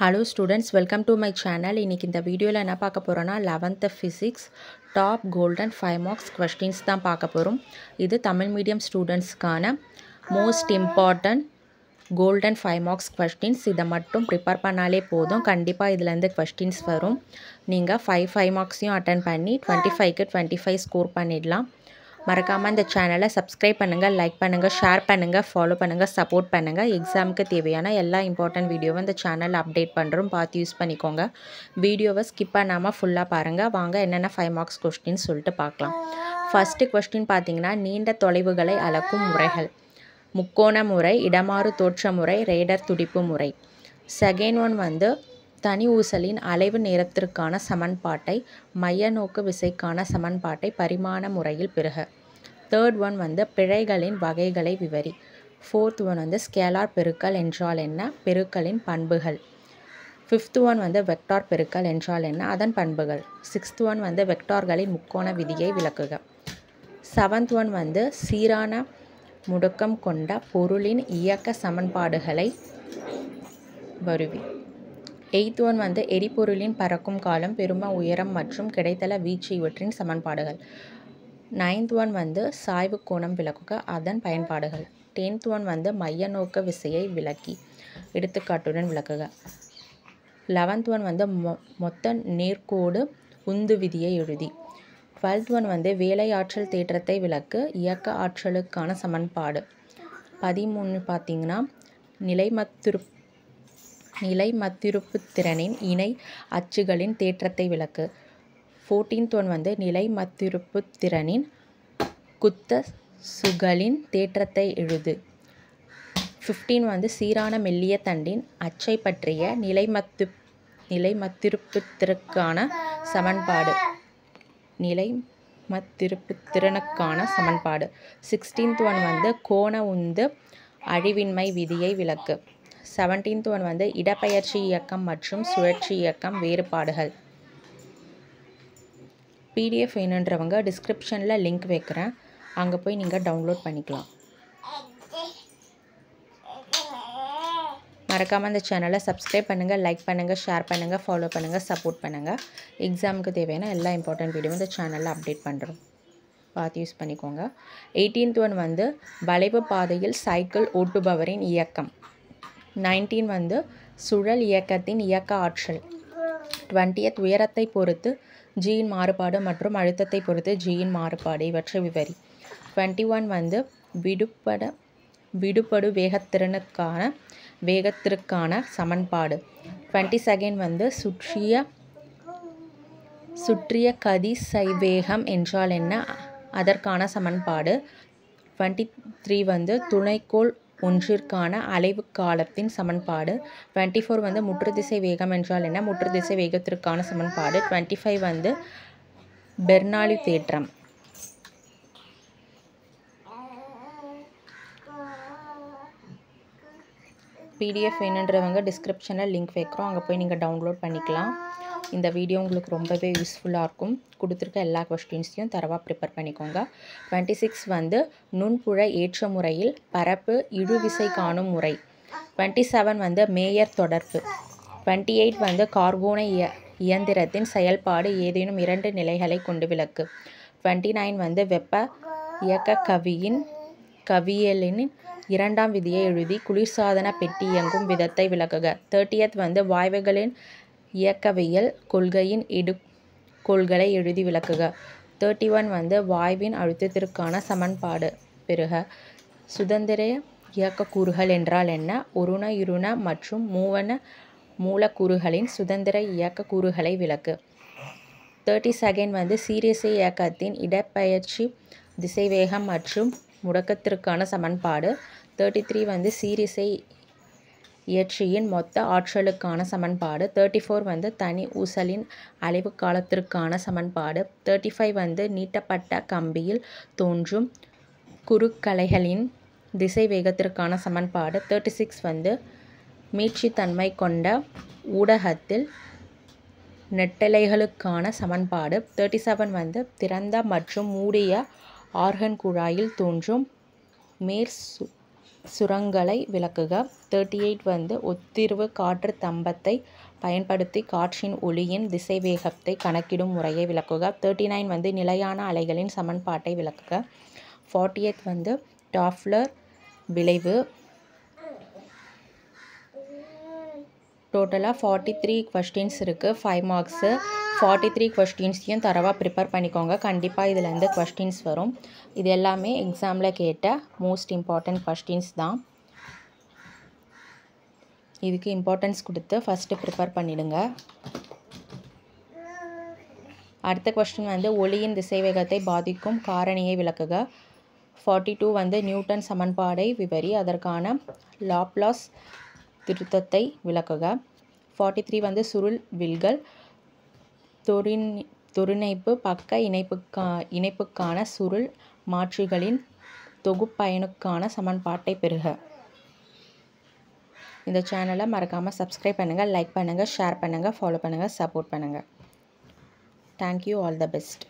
Hello students, welcome to my channel. இன்னைக்கு இந்த வீடியோவில் என்ன பார்க்க போகிறோன்னா 11th physics top golden 5 marks questions தான் பார்க்க போகிறோம். இது தமிழ் மீடியம் ஸ்டூடெண்ட்ஸ்க்கான most important golden 5 marks questions. இதை மட்டும் ப்ரிப்பேர் பண்ணாலே போதும். கண்டிப்பாக இதுலேருந்து questions வரும். நீங்கள் 5 marksையும் அட்டன் பண்ணி 25க்கு 25 ஸ்கோர் பண்ணிடலாம். மறக்காமல் இந்த சேனலை சப்ஸ்கிரைப் பண்ணுங்கள், லைக் பண்ணுங்கள், ஷேர் பண்ணுங்கள், ஃபாலோ பண்ணுங்கள், சப்போர்ட் பண்ணுங்கள். எக்ஸாமுக்கு தேவையான எல்லா இம்பார்ட்டன்ட் வீடியோவை இந்த சேனலில் அப்டேட் பண்ணுறோம், பார்த்து யூஸ் பண்ணிக்கோங்க. வீடியோவை ஸ்கிப் பண்ணாமல் ஃபுல்லாக பாருங்கள். வாங்க என்னென்ன 5 marks கொஸ்டின் சொல்லிட்டு பார்க்கலாம். ஃபஸ்ட்டு கொஸ்டின் பார்த்தீங்கன்னா, நீண்ட தொலைவுகளை அளக்கும் முறைகள். முக்கோண முறை, இடமாறு தோற்ற முறை, ரேடர் துடிப்பு முறை. செகண்ட் ஒன் தனி ஊசலின் அலைவு நேரத்திற்கான சமன்பாட்டை மைய நோக்கு விசைக்கான சமன்பாட்டை பரிமாண முறையில் பெறுக. தேர்ட் ஒன் பிழைகளின் வகைகளை விவரி. ஃபோர்த் ஒன் ஸ்கேலார் பெருக்கல் என்றால் என்ன, பெருக்கலின் பண்புகள். ஃபிஃப்த் ஒன் வெக்டார் பெருக்கல் என்றால் என்ன, அதன் பண்புகள். சிக்ஸ்த் ஒன் வெக்டார்களின் முக்கோண விதியை விளக்குக. செவன்த் ஒன் சீரான முடுக்கம் கொண்ட பொருளின் இயக்க சமன்பாடுகளை வருவி. எய்த் ஒன் எரிபொருளின் பறக்கும் காலம், பெரும உயரம் மற்றும் கிடைத்தள வீச்சு இவற்றின் சமன்பாடுகள். நைன்த் ஒன் சாய்வு கோணம் விளக்குக, அதன் பயன்பாடுகள். டென்த் ஒன் மைய நோக்க விசையை விளக்கி எடுத்துக்காட்டுடன் விளக்குக. 11th ஒன் மொத்த நேர்கோடு உந்து விதியை எழுதி. 12th ஒன் வேலை ஆற்றல் தேற்றத்தை விளக்கு, இயக்க ஆற்றலுக்கான சமன்பாடு. 13 பார்த்தீங்கன்னா நிலைமத்திருப்பு திறனின் இணை அச்சுகளின் தேற்றத்தை விளக்கு. 14th ஒன் நிலைமத்திருப்பு திறனின் குத்த சுகளின் தேற்றத்தை எழுது. 15 சீரான மெல்லிய தண்டின் அச்சை பற்றிய நிலைமத்திருப்புத்திறனுக்கான சமன்பாடு. 16th ஒன் கோண உந்து அழிவின்மை விதியை விளக்கு. 17th ஒன் இடப்பெயர்ச்சி இயக்கம் மற்றும் சுழற்சி இயக்கம் வேறுபாடுகள். பிடிஎஃப் வேணுன்றவங்க டிஸ்கிரிப்ஷனில் லிங்க் வைக்கிறேன், அங்கே போய் நீங்கள் டவுன்லோட் பண்ணிக்கலாம். மறக்காமல் அந்த சேனலை சப்ஸ்கிரைப் பண்ணுங்கள், லைக் பண்ணுங்கள், ஷேர் பண்ணுங்கள், ஃபாலோ பண்ணுங்கள், சப்போர்ட் பண்ணுங்கள். எக்ஸாமுக்கு தேவையான எல்லா இம்பார்ட்டன்ட் வீடியோவும் இந்த சேனலில் அப்டேட் பண்ணுறோம், பார்த்து யூஸ் பண்ணிக்கோங்க. 18th ஒன் வளைவு பாதையில் சைக்கிள் ஓட்டுபவரின் இயக்கம். 19 சுழல் இயக்கத்தின் இயக்க ஆற்றல். 20th உயரத்தை பொறுத்து ஜியின் மாறுபாடு மற்றும் அழுத்தத்தை பொறுத்து ஜியின் மாறுபாடு, இவற்றை விவரி. 21 விடுபடு வேகத்திற்கான சமன்பாடு. 22 சுற்றிய கதிசைவேகம் என்றால் என்ன, அதற்கான சமன்பாடு. 23 துணைக்கோள் ஒன்றிற்கான அலைவு காலத்தின் சமன்பாடு. 24 முற்றுதிசை வேகம் என்றால் என்ன, முற்றுதிசை வேகத்திற்கான சமன்பாடு. 25 பெர்னாலி தேற்றம். பிடிஎஃப் வேணுன்றவங்க டிஸ்கிரிப்ஷனில் லிங்க் வைக்கிறோம், அங்கே போய் நீங்கள் டவுன்லோட் பண்ணிக்கலாம். இந்த வீடியோ உங்களுக்கு ரொம்பவே யூஸ்ஃபுல்லாக இருக்கும். கொடுத்துருக்க எல்லா கொஸ்டின்ஸையும் தரவாக ப்ரிப்பேர் பண்ணிக்கோங்க. 26 நுண்புழை ஏற்ற முறையில் பரப்பு இழுவிசை காணும் முறை. 27 மேயர் தொடர்பு. 28 கார்போன இயந்திரத்தின் செயல்பாடு ஏதேனும் 2 நிலைகளை கொண்டு விளக்கு. 29 வெப்ப இயக்க கவியலின் 2ஆம் விதியை எழுதி குளிர்சாதன பெட்டி இயங்கும் விதத்தை விளக்குக. 30th வாயுகளின் இயக்கவியல் கொள்கையின் எடுகோள்களை எழுதி விளக்குக. 31 வாயுவின் அழுத்தத்திற்கான சமன்பாடு பெறுக. சுதந்திர இயக்கக்கூறுகள் என்றால் என்ன, ஒருண இருண மற்றும் மூவண மூலக்கூறுகளின் சுதந்திர இயக்கக்கூறுகளை விளக்கு. 32 சீரிசை இயக்கத்தின் இடப்பெயர்ச்சி திசைவேகம் மற்றும் முடுக்கத்திற்கான சமன்பாடு. 33 சீரிசை இயற்றியின் மொத்த ஆற்றலுக்கான சமன்பாடு. 34 தனி ஊசலின் அலைவு காலத்திற்கான சமன்பாடு. 35 நீட்டப்பட்ட கம்பியில் தோன்றும் குறுக்கலைகளின் திசை வேகத்திற்கான சமன்பாடு. 36 மீட்சித்தன்மை கொண்ட ஊடகத்தில் நெட்டலைகளுக்கான சமன்பாடு. 37 திறந்த மற்றும் மூடிய ஆர்கன் குழாயில் தோன்றும் சுரங்களை விளக்குக. 38 வந்து ஒத்திருவு காற்று தம்பத்தை பயன்படுத்தி காற்றின் ஒளியின் திசைவேகத்தை கணக்கிடும் முறையை விளக்குக. 39 வந்து நிலையான அலைகளின் சமன்பாட்டை விளக்குக. 48 வந்து டாப்லர் விளைவு. டோட்டலாக 43 கொஸ்டின்ஸ் இருக்குது, 5 மார்க்ஸு. 43 கொஸ்டின்ஸையும் தரவாக ப்ரிப்பேர் பண்ணிக்கோங்க. கண்டிப்பாக இதிலேருந்து கொஸ்டின்ஸ் வரும். இது எல்லாமே எக்ஸாமில் கேட்ட மோஸ்ட் இம்பார்ட்டண்ட் கொஸ்டின்ஸ் தான். இதுக்கு இம்பார்ட்டன்ஸ் கொடுத்து ஃபஸ்ட்டு ப்ரிப்பேர் பண்ணிவிடுங்க. அடுத்த கொஸ்டின் வந்து ஒளியின் திசைவேகத்தை பாதிக்கும் காரணியை விளக்குக. 42 வந்து நியூட்டன் சமன்பாடை விவரி, அதற்கான லாப்லாஸ் திருத்தத்தை விளக்குக. 43 வந்து சுருள் வில்கள் தொரிணைப்பு பக்க இணைப்புக்கான சுருள் மாற்றிகளின் தொகுப்பயனுக்கான சமன்பாட்டை பெறுக. இந்த சேனலை மறக்காமல் சப்ஸ்கிரைப் பண்ணுங்கள், லைக் பண்ணுங்கள், ஷேர் பண்ணுங்கள், ஃபாலோ பண்ணுங்கள், சப்போர்ட் பண்ணுங்கள். தேங்க்யூ. All the best.